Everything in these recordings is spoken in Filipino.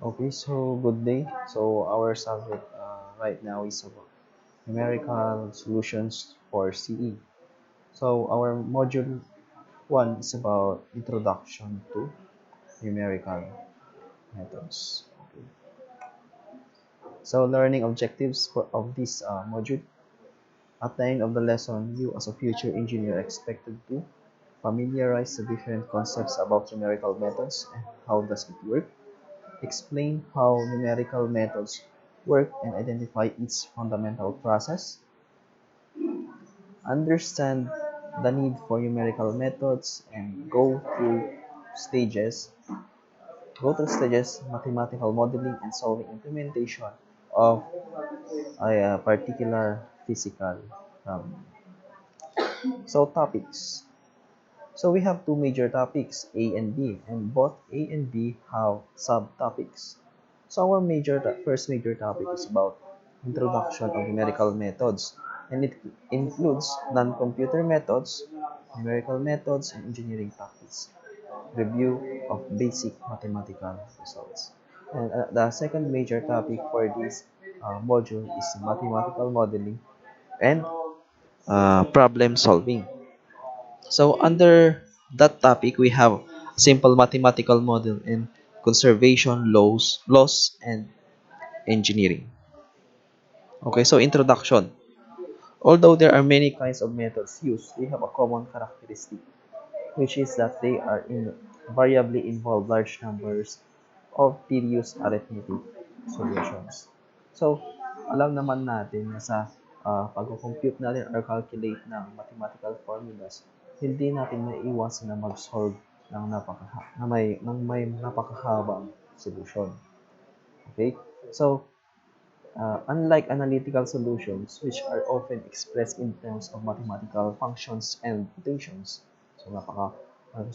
Okay, so good day. So our subject right now is about numerical solutions for CE. So our module 1 is about introduction to numerical methods. Okay. So learning objectives of this module. At the end of the lesson, you as a future engineer are expected to familiarize the different concepts about numerical methods and how does it work. Explain how numerical methods work and identify its fundamental process. Understand the need for numerical methods and go through stages, mathematical modeling and solving implementation of a particular physical problem. So topics. So we have two major topics, A and B, and both A and B have subtopics. So our first major topic is about introduction of numerical methods, and it includes non-computer methods, numerical methods, and engineering tactics. Review of basic mathematical results. And the second major topic for this module is mathematical modeling and problem solving. So under that topic, we have simple mathematical model and conservation laws and engineering. Okay, so introduction. Although there are many kinds of methods used, they have a common characteristic, which is that they are invariably involve large numbers of tedious arithmetic solutions. So, alam naman natin na sa pag-compute natin or calculate ng mathematical formulas, hindi natin maiiwasan na mag-solve ng may napakahabang solution. Okay? So, unlike analytical solutions, which are often expressed in terms of mathematical functions and notations, so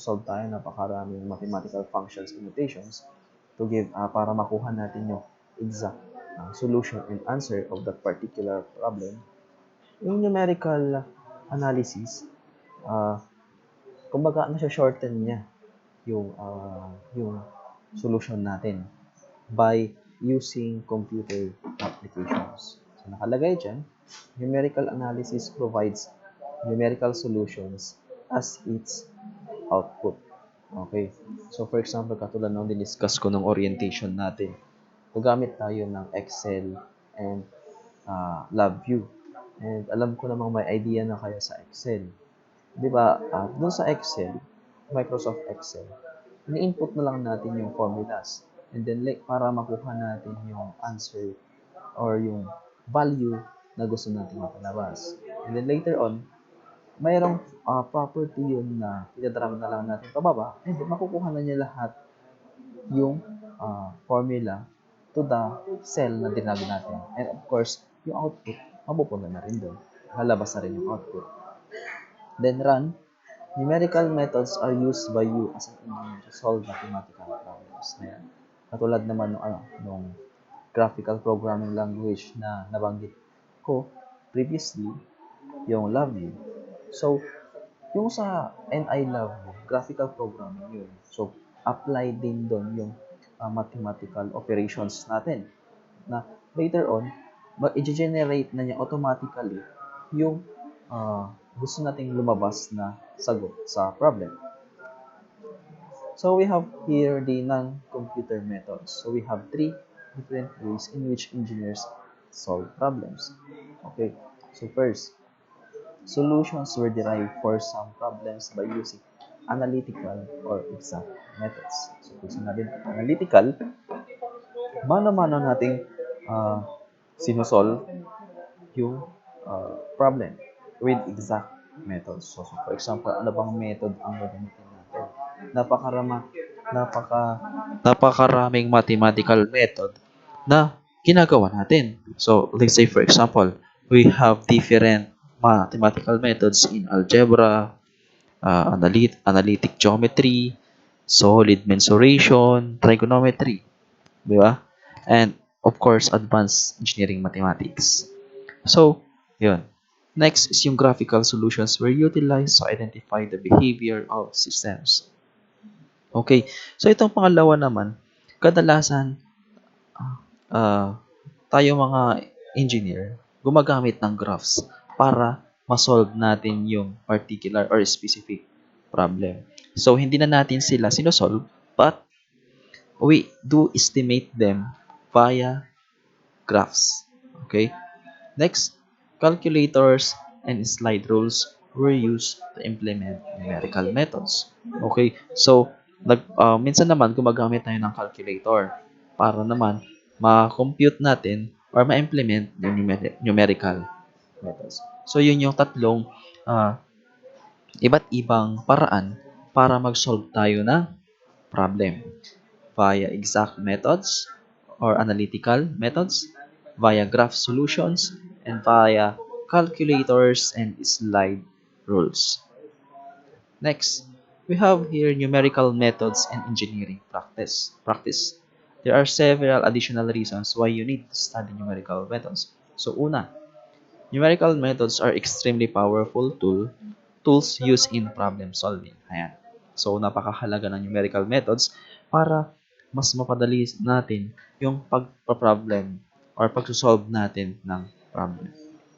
solve tayo napakaraming mathematical functions and notations para makuha natin yung exact solution and answer of that particular problem. Yung numerical analysis, uh, kumbaga shorten niya yung solution natin by using computer applications. So nakalagay dyan, numerical analysis provides numerical solutions as its output. Okay. So for example, katulad nung diniscuss ko ng orientation natin, gagamit tayo ng Excel and LabVIEW. And alam ko namang may idea na kayo sa Excel. Di ba, dun sa Excel, Microsoft Excel, ini-input na lang natin yung formulas. And then, para makuha natin yung answer or yung value na gusto natin makalabas. And then later on, mayroong property yun na itadrag na lang natin pababa, and then makukuha na niya lahat yung formula to the cell na dinag natin. And of course, yung output, mapupunta na rin doon. Lalabas na rin yung output. Then run. Numerical methods are used by you as an engineer to solve mathematical problems. Ayan. Katulad naman nung graphical programming language na nabanggit ko previously, yung LoveView. So, yung sa NI LoveView, graphical programming yun. So, apply din doon yung mathematical operations natin na later on, i-generate na niya automatically yung gusto nating lumabas na sagot sa problem. So we have here the non-computer methods. So we have three different ways in which engineers solve problems. Okay, so first, solutions were derived for some problems by using analytical or exact methods. So kung sinabi analytical, mano-mano nating sinusolve yung problem with exact methods. So for example, ano bang method ang gagamitin natin? Napakaraming mathematical method na ginagawa natin. So let's say for example, we have different mathematical methods in algebra, analytic geometry, solid mensuration, trigonometry, di ba? And of course, advanced engineering mathematics. So, yun. Next is yung graphical solutions were utilized to identify the behavior of systems. Okay. So, itong pangalawa naman, kadalasan ah, tayo mga engineer, gumagamit ng graphs para ma-solve natin yung particular or specific problem. So, hindi na natin sila sinosolve, but we do estimate them via graphs. Okay? Next, calculators and slide rules were used to implement numerical methods. Okay? So, minsan naman gumagamit tayo ng calculator para naman ma-compute natin or ma-implement yung numerical methods. So, yun yung tatlong ah, iba't ibang paraan para mag-solve tayo ng problem via exact methods or analytical methods, via graph solutions, and via calculators and slide rules. Next, we have here numerical methods and engineering practice. There are several additional reasons why you need to study numerical methods. So, una, numerical methods are extremely powerful tools used in problem solving. Ayan. So, napakahalaga ng numerical methods para mas mapadali natin yung pagpa-problem or pag-solve natin ng problem.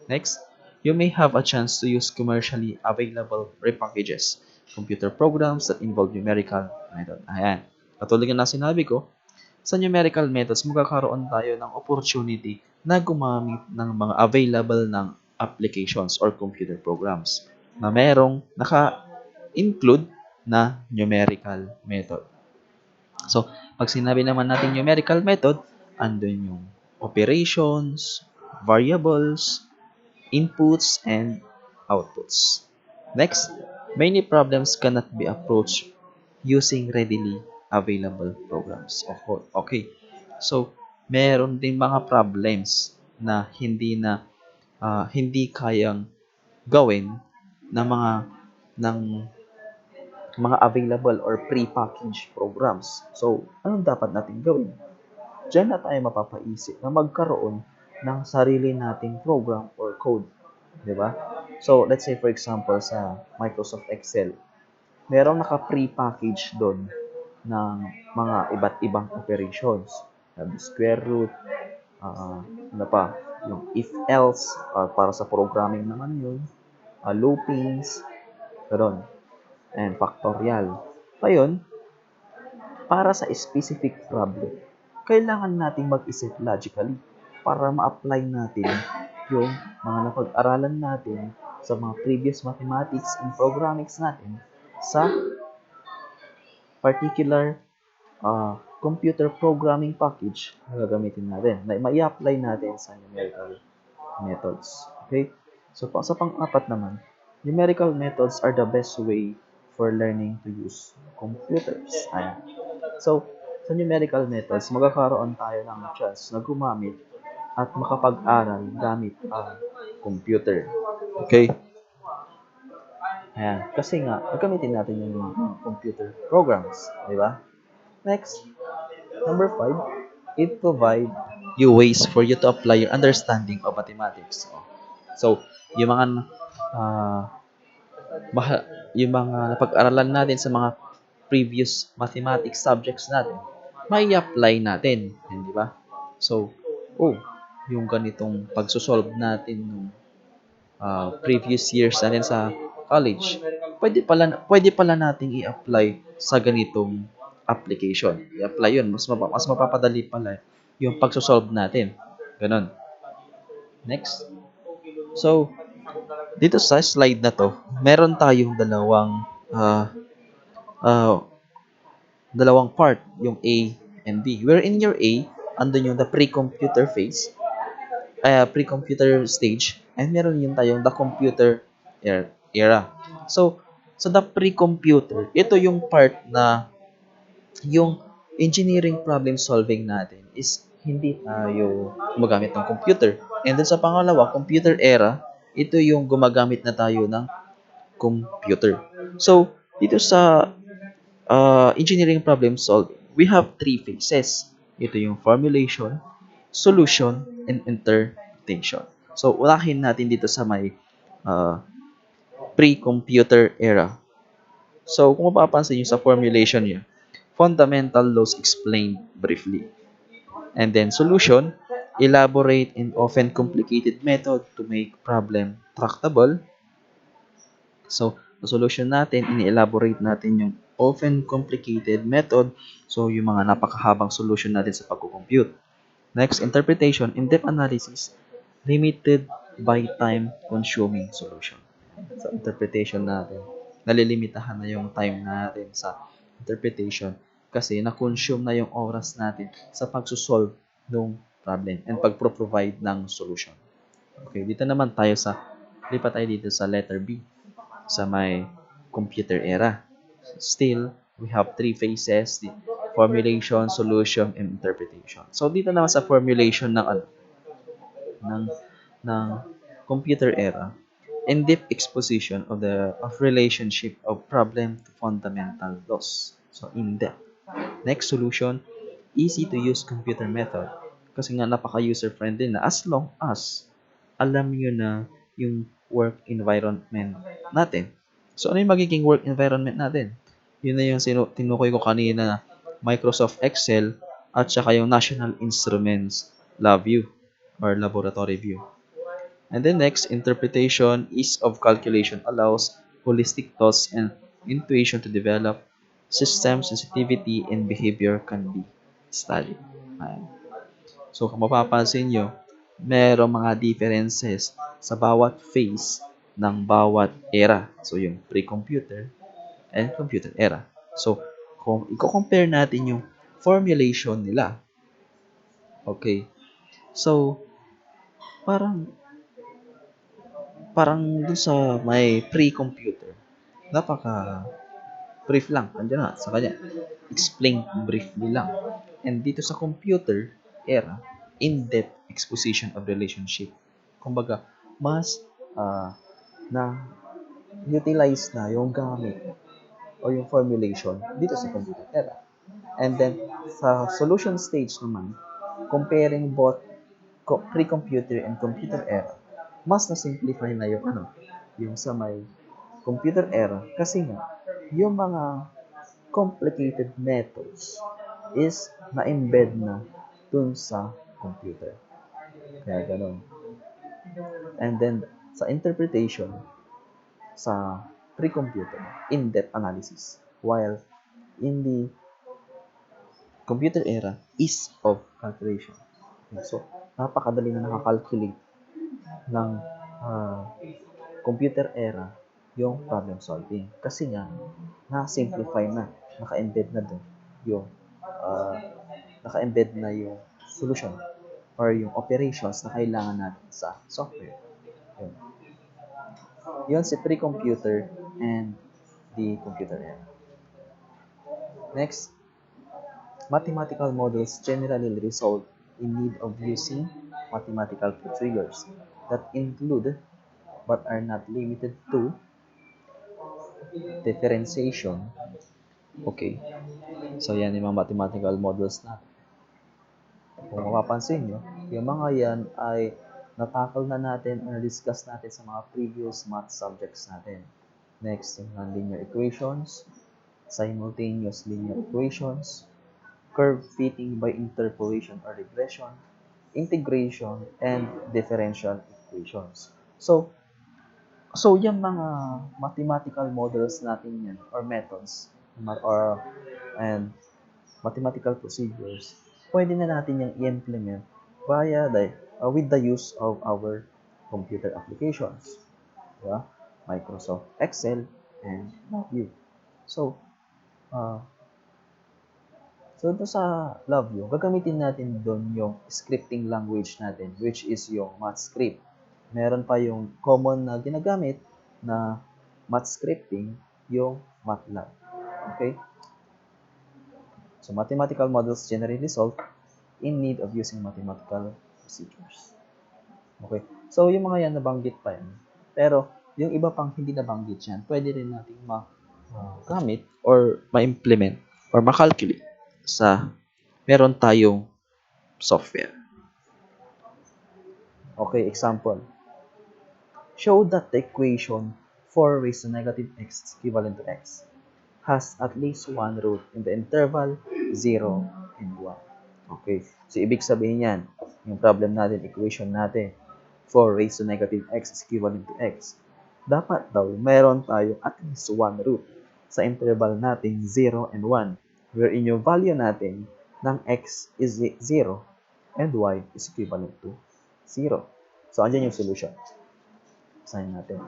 Next, you may have a chance to use commercially available repackages, computer programs that involve numerical method. Ayan. Katulad ng sinabi ko, sa numerical methods, magkakaroon tayo ng opportunity na gumamit ng mga available ng applications or computer programs na merong naka-include na numerical method. So, pag sinabi naman natin numerical method, andun yung operations, variables, inputs, and outputs. Next, many problems cannot be approached using readily available programs. Okay. So, meron din mga problems na hindi kayang gawin ng ng mga available or pre-packaged programs. So, anong dapat natin gawin? Diyan na tayo mapapaisip na magkaroon ng sarili nating program or code. Di ba? So, let's say for example sa Microsoft Excel, merong naka-pre-package doon ng mga iba't ibang operations. Square root, ano pa, yung if-else, para sa programming naman yun, loopings, gano'n, and factorial. Ngayon, para sa specific problem, kailangan nating mag-isip logically para ma-apply natin yung mga napag-aralan natin sa mga previous mathematics and programming natin sa particular computer programming package na gagamitin natin, na mai-apply natin sa numerical methods. Okay? So, sa pang-apat naman, numerical methods are the best way for learning to use computers. Ayan. So, sa numerical methods, magkakaroon tayo ng chance na gumamit at makapag-aral gamit ang computer. Okay? Ayan. Kasi nga, gagamitin natin yung mga computer programs. Di ba? Next, number 5, it provides you ways for you to apply your understanding of mathematics. So, yung mga uh, yung mga napag-aralan natin sa mga previous mathematics subjects natin, may apply natin, hindi ba? So, yung ganitong pagsosolve natin ng previous years natin sa college, pwede pala nating i-apply sa ganitong application. I-apply yun, mas mapapadali pala yung pagsosolve natin. Ganon. Next. So, dito sa slide na to, meron tayong uh, uh, dalawang part, yung A and B. Wherein your A, andun yung the pre-computer phase, pre-computer stage, and meron yung tayong the computer era. So, sa the pre-computer, ito yung part na yung engineering problem solving natin is hindi tayo gumagamit ng computer. And then sa pangalawa, computer era, ito yung gumagamit na tayo ng computer. So, dito sa engineering problem solving, we have 3 phases. Ito yung formulation, solution, and interpretation. So, unahin natin dito sa may pre-computer era. So, kung mapapansin nyo sa formulation niya, fundamental laws explained briefly. And then solution, elaborate and often complicated method to make problem tractable. So, the solution natin, ini-elaborate natin yung often complicated method. So, yung mga napakahabang solution natin sa pagko-compute. Next, interpretation, in-depth analysis, limited by time-consuming solution. Sa interpretation natin, nalilimitahan na yung time natin sa interpretation kasi na-consume na yung oras natin sa pagsusolve ng problem and pagpro-provide ng solution. Okay, dito naman tayo lipat tayo dito sa letter B, sa may computer era. Still, we have three phases, the formulation, solution, and interpretation. So, dito naman sa formulation ng, ng computer era, in-depth exposition of relationship of problem to fundamental laws. So, in-depth. Next, solution, easy to use computer method. Kasi nga napaka-user-friendly na as long as alam nyo na yung work environment natin. So, ano yung magiging work environment natin? Yun na yung tinukoy ko kanina, Microsoft Excel at saka yung National Instruments Lab View or Laboratory View. And then next, interpretation, ease of calculation allows holistic thoughts and intuition to develop. System sensitivity and behavior can be studied. Ayan. So, kung mapapansin nyo, merong mga differences sa bawat phase ng bawat era. So, yung pre-computer and computer era. So, kung i-compare natin yung formulation nila, okay, so, parang dun sa may pre-computer, brief lang, andyan na, sa kanya, explain briefly lang. And dito sa computer era, in-depth exposition of relationship. Kumbaga, mas na utilize na yung gamit o yung formulation dito sa computer era. And then, sa solution stage naman, comparing both pre-computer and computer era, mas na-simplify na yung sa may computer era kasi nga, yung mga complicated methods is na-embed na dun sa computer. Kaya ganun. And then, sa interpretation, sa pre-computer, in-depth analysis. While in the computer era, ease of calculation. So, napakadali na nakakalculate ng computer era yung problem solving. Kasi nga, na-simplify na, naka-embed na doon yung naka-embed na yung solution or yung operations na kailangan natin sa software. Yun. Yun si pre-computer and the computer era. Next, mathematical models generally result in need of using mathematical procedures that include but are not limited to differentiation. Okay. So, yan yung mga mathematical models natin. Kung mapapansin nyo, yung mga yan ay natakal na natin or discuss natin sa mga previous math subjects natin. Next, yung nonlinear equations, simultaneous linear equations, curve fitting by interpolation or regression, integration, and differential equations. So yung mga mathematical models natin yan, or methods, and mathematical procedures, pwede na natin yung i-implement with the use of our computer applications. Diba? Microsoft Excel and LabVIEW. So, doon sa LabVIEW, gagamitin natin doon yung scripting language natin, which is yung MathScript. Meron pa yung common na ginagamit na math scripting, yung MATLAB. Okay? So, mathematical models generally result in need of using mathematical procedures. Okay? So, yung mga yan nabanggit pa yan. Pero, yung iba pang hindi nabanggit yan, pwede rin natin magamit or ma-implement or ma-calculate sa meron tayong software. Okay, example. Show that the equation 4 raised to negative x is equivalent to x has at least one root in the interval 0 and 1. Okay. So, ibig sabihin yan, yung problem natin, equation natin, 4 raised to negative x is equivalent to x. Dapat daw, meron tayo at least 1 root sa interval natin 0 and 1, wherein yung value natin ng x is 0 and y is equivalent to 0. So, andyan yung solution. Sign natin.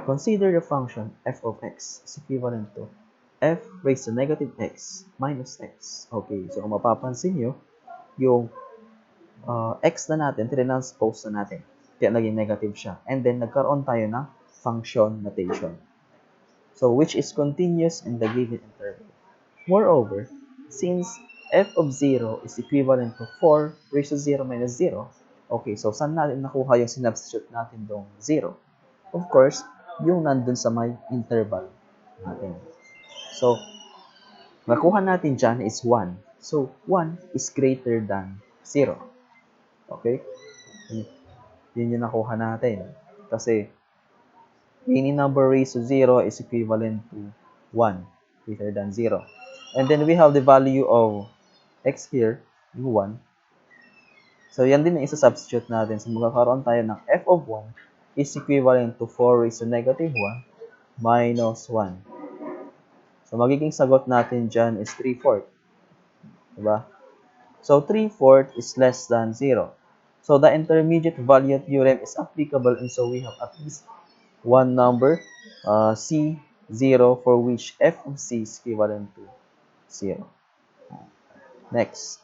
Consider the function f of x is equivalent to f raised to negative x minus x. Okay, so kung mapapansin nyo, yung x na natin, transpose na natin. Kaya naging negative siya. And then, nagkaroon tayo ng function notation. So, which is continuous in the given interval. Moreover, since f of 0 is equivalent to 4 raised to 0 minus 0, okay, so saan natin nakuha yung sinubstitute natin dong 0? Of course, yung nandun sa may interval natin. So, nakuha natin dyan is 1. So, 1 is greater than 0. Okay? Yun yung nakuha natin. Kasi, any number raised to 0 is equivalent to 1, greater than 0. And then we have the value of x here, yung 1. So, yan din ang isa-substitute natin. So, magkakaroon tayo ng f of 1 is equivalent to 4 raised to negative 1 minus 1. So, magiging sagot natin dyan is 3/4. Diba? So, 3/4 is less than 0. So, the intermediate value theorem is applicable, and so we have at least one number, C, 0, for which f of C is equivalent to 0. Next.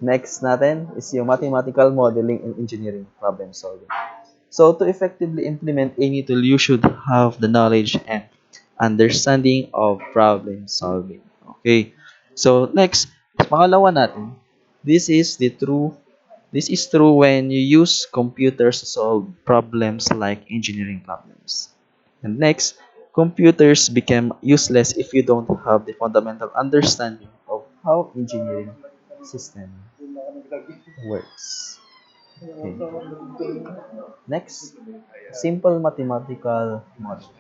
Next natin is yung mathematical modeling and engineering problem solving. So, to effectively implement any tool, you should have the knowledge and understanding of problem solving. Okay. So, next, pangalawa natin, this is true when you use computers to solve problems like engineering problems. And next, computers become useless if you don't have the fundamental understanding of how engineering system works. Okay. Next, simple mathematical model.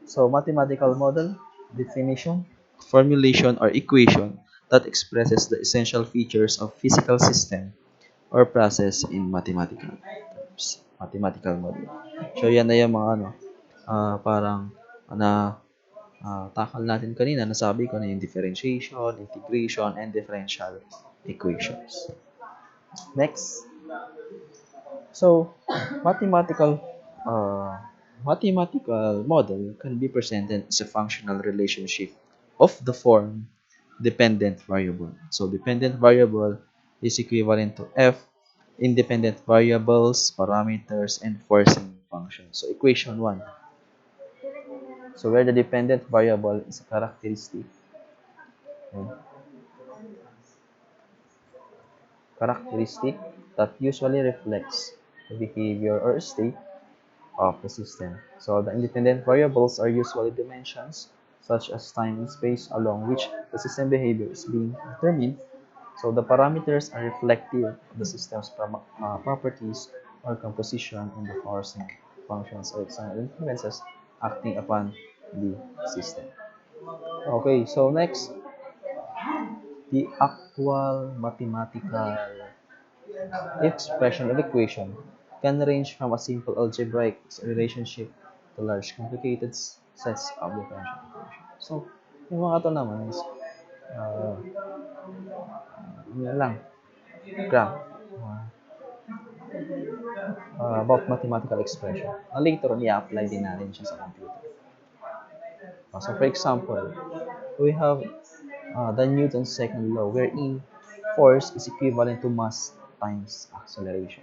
So, mathematical model, definition, formulation, or equation that expresses the essential features of physical system or process in mathematical terms. Mathematical model. So, yan na yung mga parang takal natin kanina, nasabi ko na yung differentiation, integration, and differential equations. Next. So, mathematical mathematical model can be presented as a functional relationship of the form dependent variable. So, dependent variable is equivalent to f, independent variables, parameters, and forcing functions. So, equation 1. So, where the dependent variable is a characteristic, okay, that usually reflects the behavior or state of the system. So the independent variables are usually dimensions such as time and space along which the system behavior is being determined. So the parameters are reflective of the system's properties or composition in the forcing functions or external influences acting upon the system. Okay, so next, the actual mathematical expression of equation can range from a simple algebraic relationship to large complicated sets of differential equations. So, yung mga ito naman is uh, lang, graph about mathematical expression. Na later on, i-apply din natin siya sa computer. So, for example, we have the Newton's second law wherein force is equivalent to mass times acceleration,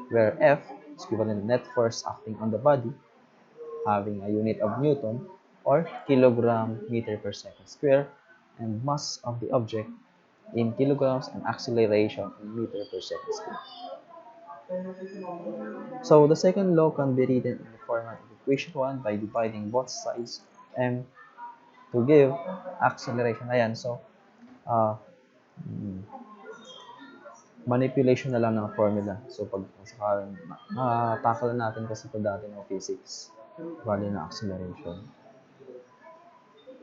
where F is equivalent to net force acting on the body, having a unit of Newton or kilogram meter per second square, and mass of the object in kilograms and acceleration in meter per second square. So the second law can be written in the format of equation 1 by dividing both sides m to give acceleration. Ayan, so manipulation na lang ng formula. So pag tackle natin kasi ito dati ng physics, value ng acceleration.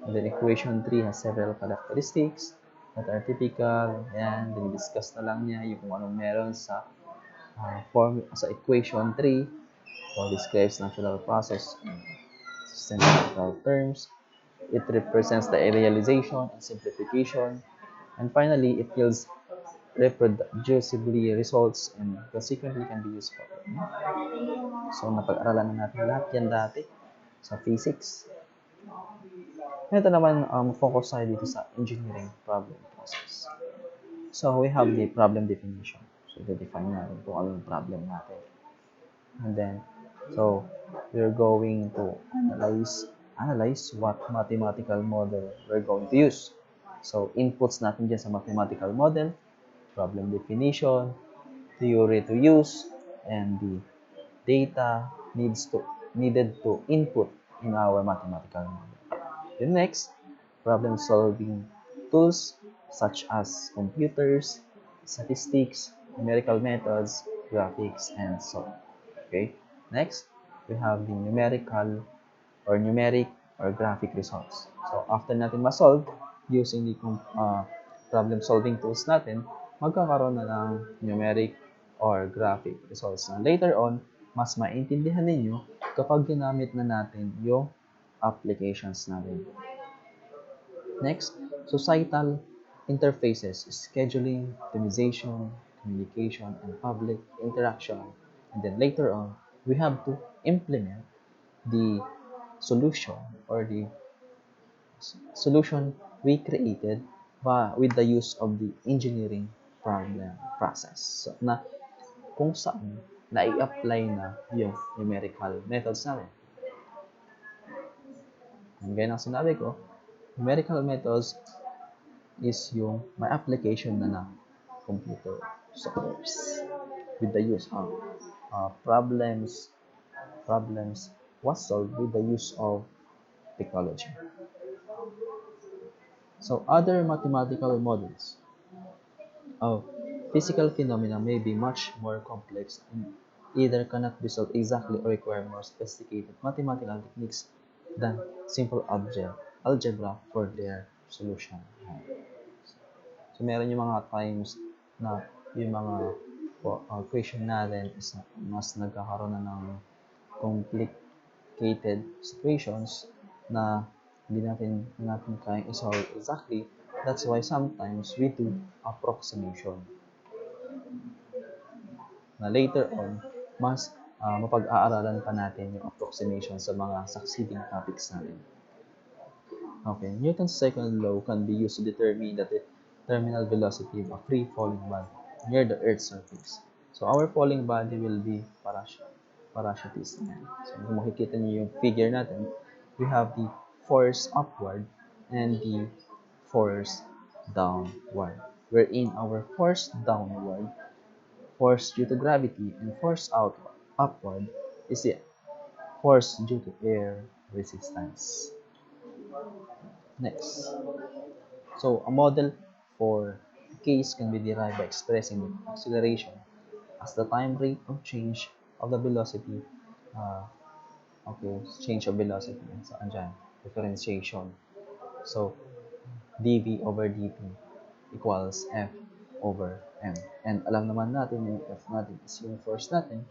And then equation 3 has several characteristics. that are typical. Yan, dinidiscuss na lang niya yung kung anong meron sa form sa equation 3 or describes natural process in systematical terms. It represents the realization and simplification. And finally, it yields reproducibly results and consequently can be used for. So, napag-aralan na natin lahat yan dati sa physics. Ito naman, focus tayo dito sa engineering problem process. So, we have the problem definition. So, i-define natin kung ano yung problem natin. And then, so, we're going to analyze what mathematical model we're going to use. So, inputs natin dyan sa mathematical model, problem definition, theory to use, and the data needed to input in our mathematical model. Then next, problem-solving tools such as computers, statistics, numerical methods, graphics, and so on. Okay. Next, we have the numerical or numeric or graphic results. So, after natin ma-solve using the problem-solving tools natin, magkakaroon na ng numeric or graphic results na later on, mas maintindihan ninyo kapag ginamit na natin yung applications natin. Next, societal interfaces, scheduling, optimization, communication, and public interaction. And then later on, we have to implement the solution or the solution we created with the use of the engineering problem process. So, na kung saan na-i-apply na yung numerical methods natin. And gaya ng sinabi ko, numerical methods is yung may application na ng computer softwares with the use of problems was solved with the use of technology. So other mathematical models of physical phenomena may be much more complex and either cannot be solved exactly or require more sophisticated mathematical techniques than simple algebra for their solution. So, meron yung mga times na yung mga equation natin is mas nagkakaroon na ng complicated situations na hindi natin kayang i-solve exactly. That's why sometimes we do approximation. Na later on, mas mapag-aaralan pa natin yung approximation sa mga succeeding topics natin. Okay, Newton's second law can be used to determine the terminal velocity of a free falling body near the Earth's surface. So, our falling body will be parachutist. So, kung makikita niyo yung figure natin, we have the force upward and the force downward. Wherein our force downward, force due to gravity, and force upward is the force due to air resistance. Next. So, a model for the case can be derived by expressing the acceleration as the time rate of change of the velocity. Change of velocity. So, andyan, differentiation. So, dv over dt equals f over m. And alam naman natin yung f natin is yung force natin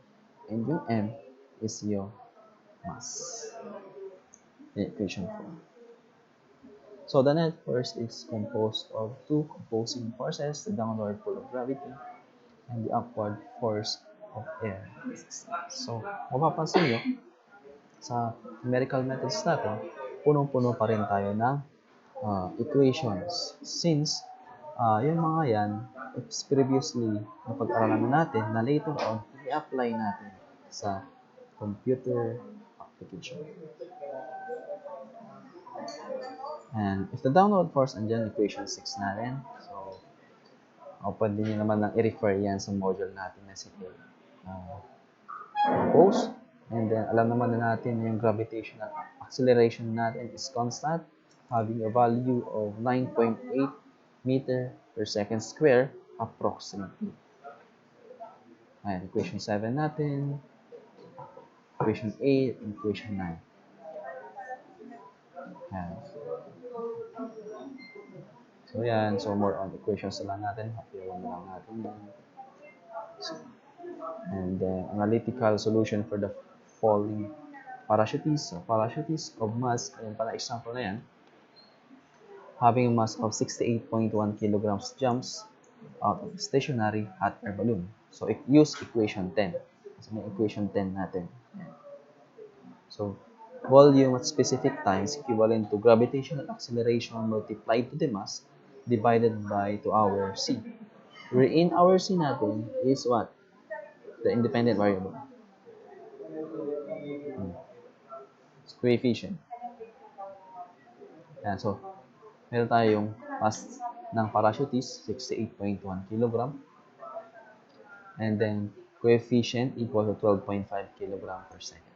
and yung m is yung mass. Equation 4. So the net force is composed of two opposing forces, the downward pull of gravity and the upward force of air. So, mapapansin nyo, sa numerical methods natin, punong-puno pa rin tayo ng equations. Since yung mga yan, it's previously napag-aralan natin na later on, i-apply natin sa computer application. And if the downward force, andyan, equation 6 natin. So, pwede nyo naman nang i-refer yan sa module natin na sige propose. And then, alam naman na natin yung gravitational acceleration natin is constant, having a value of 9.8 meter per second square approximately. Ayan, equation 7 natin, equation 8, and equation 9. Ayan. So, yan. So, more on equations na lang natin. Hapiyawan na lang natin yan. So, and then, analytical solution for the falling parachutists. So, parachutists of mass, ayun pala example na yan. Having a mass of 68.1 kilograms jumps out of stationary hot air balloon. So, use equation 10. So, may equation 10 natin. Yan. So, volume at specific time is equivalent to gravitational acceleration multiplied to the mass divided by 2 our c. Wherein our c natin is what? The independent variable. Coefficient. Yan. So, meron tayong mass ng parachutist, 68.1 kg. And then, coefficient equal to 12.5 kg per second.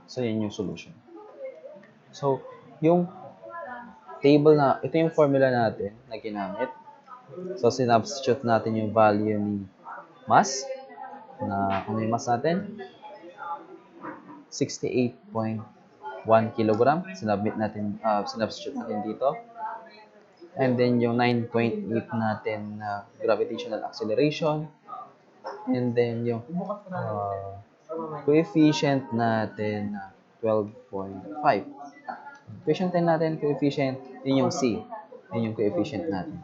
So, yun yung solution. So, yung table na, ito yung formula natin na ginamit. So, sinubstitute natin yung value ni mass, na ano yung mass natin? 68.1 kg. Sinubstitute natin dito. And then, yung 9.8 natin na gravitational acceleration. And then, yung coefficient natin na 12.5. Coefficient natin, coefficient, yun yung C. Yun yung coefficient natin.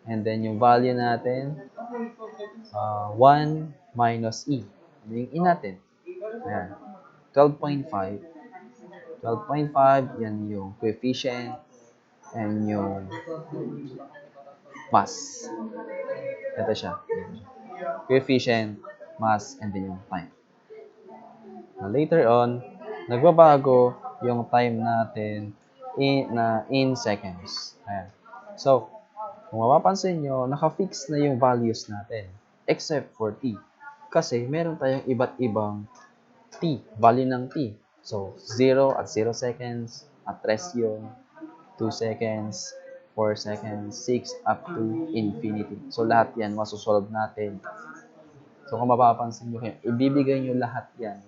And then, yung value natin, 1 minus E. Ano yung E natin? Ayan. 12.5. 12.5, yan yung coefficient and yung mass. Ito siya. Coefficient, mass, and then yung time. Later on, nagbabago yung time natin in seconds. Ayan. So, kung mapapansin nyo, naka-fix na yung values natin except for t. Kasi meron tayong iba't ibang t, value ng t. So, 0 at 0 seconds, at rest yun, 2 seconds, 4 seconds, 6 up to infinity. So, lahat yan masusolve natin. So, kung mapapansin nyo, ibibigay nyo lahat yan.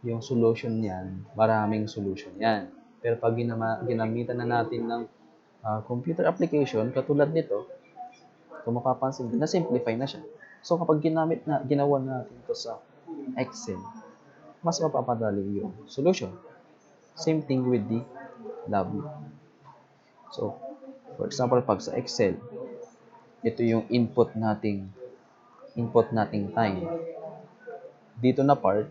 Yung solution yan, maraming solution yan. Pero pag ginamitan na natin ng computer application, katulad nito, kung mapapansin, na-simplify na siya. So, kapag ginawa natin ito sa Excel, mas mapapadali yung solution. Same thing with the W. So, for example, pag sa Excel, ito yung input nating time. Dito na part,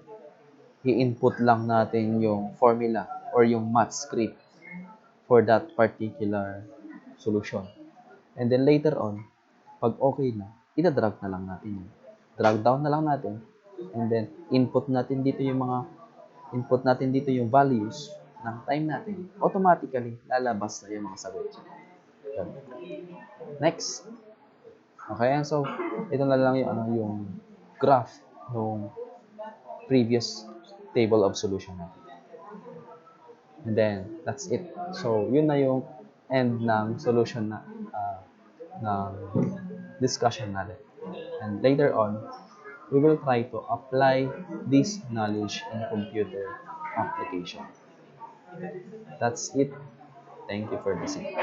i-input lang natin yung formula or yung math script for that particular solution. And then later on, pag okay na, itadrag na lang natin yun. Drag down na lang natin. And then, input natin dito yung values ng time natin. Automatically, lalabas na yung mga sagot. Next. Okay, so, ito na lang yung graph ng previous table of solution natin. And then, that's it. So, yun na yung end ng solution na ng discussion natin. And later on, we will try to apply this knowledge in computer application. That's it. Thank you for listening.